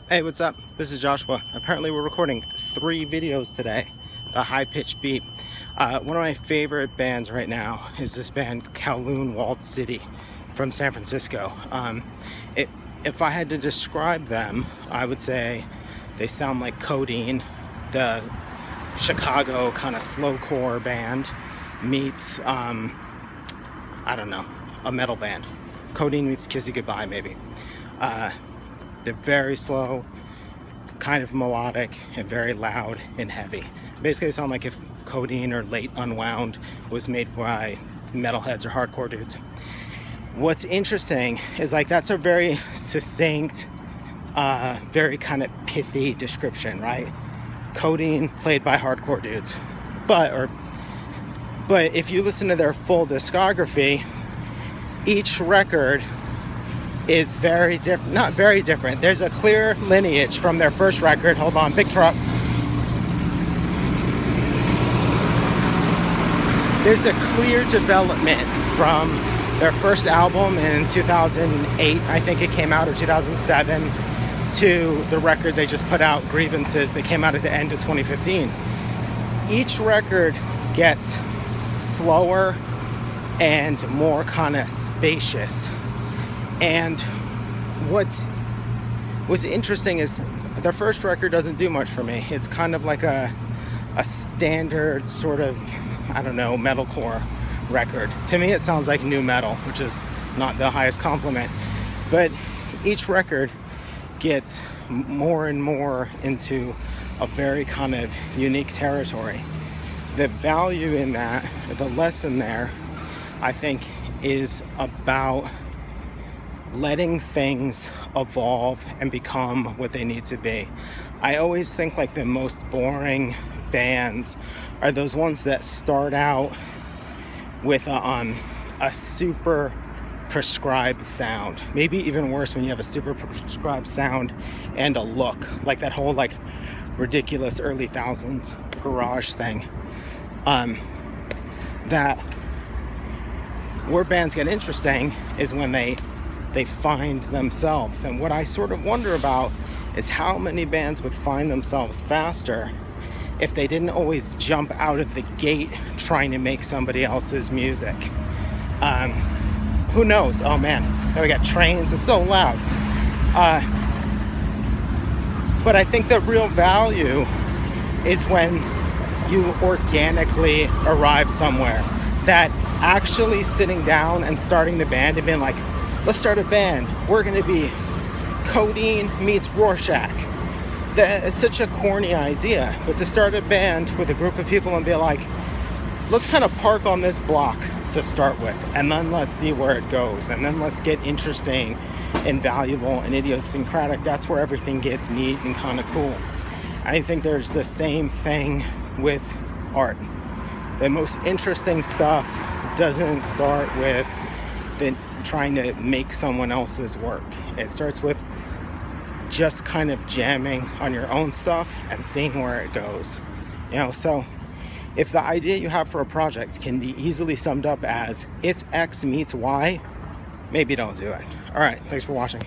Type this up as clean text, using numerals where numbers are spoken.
Hey, what's up? This is Joshua. Apparently we're recording 3 videos today. The High Pitch Beat. One of my favorite bands right now is this band Kowloon Walled City from San Francisco. If I had to describe them, I would say they sound like Codeine, the Chicago kind of slowcore band meets, I don't know, a metal band. Codeine meets Kissy Goodbye, maybe. They're very slow, kind of melodic, and very loud and heavy. Basically, they sound like if Codeine or Late Unwound was made by metalheads or hardcore dudes. What's interesting is that's a very succinct, very kind of pithy description, right? Codeine played by hardcore dudes. But if you listen to their full discography, each record is very different, not very different. There's a clear lineage from their first record. Hold on, big truck. There's a clear development from their first album in 2008, I think it came out, or 2007, to the record they just put out, Grievances, that came out at the end of 2015. Each record gets slower and more kind of spacious. And what's interesting is their first record doesn't do much for me. It's kind of like a standard sort of, I don't know, metalcore record. To me, it sounds like new metal, which is not the highest compliment. But each record gets more and more into a very kind of unique territory. The value in that, the lesson there, I think, is about letting things evolve and become what they need to be. I always think the most boring bands are those ones that start out with a super prescribed sound. Maybe even worse when you have a super prescribed sound and a look, like that whole ridiculous early thousands garage thing. That where bands get interesting is when they find themselves. And what I sort of wonder about is how many bands would find themselves faster if they didn't always jump out of the gate trying to make somebody else's music. Who knows? Oh man, now we got trains, it's so loud. But I think the real value is when you organically arrive somewhere, that actually sitting down and starting the band and being like, let's start a band. We're going to be Codeine meets Rorschach. It's such a corny idea, but to start a band with a group of people and be like, let's kind of park on this block to start with, and then let's see where it goes, and then let's get interesting and valuable and idiosyncratic. That's where everything gets neat and kind of cool. I think there's the same thing with art. The most interesting stuff doesn't start with trying to make someone else's work. It starts with just kind of jamming on your own stuff and seeing where it goes. So if the idea you have for a project can be easily summed up as it's X meets Y, maybe don't do it. All right, thanks for watching.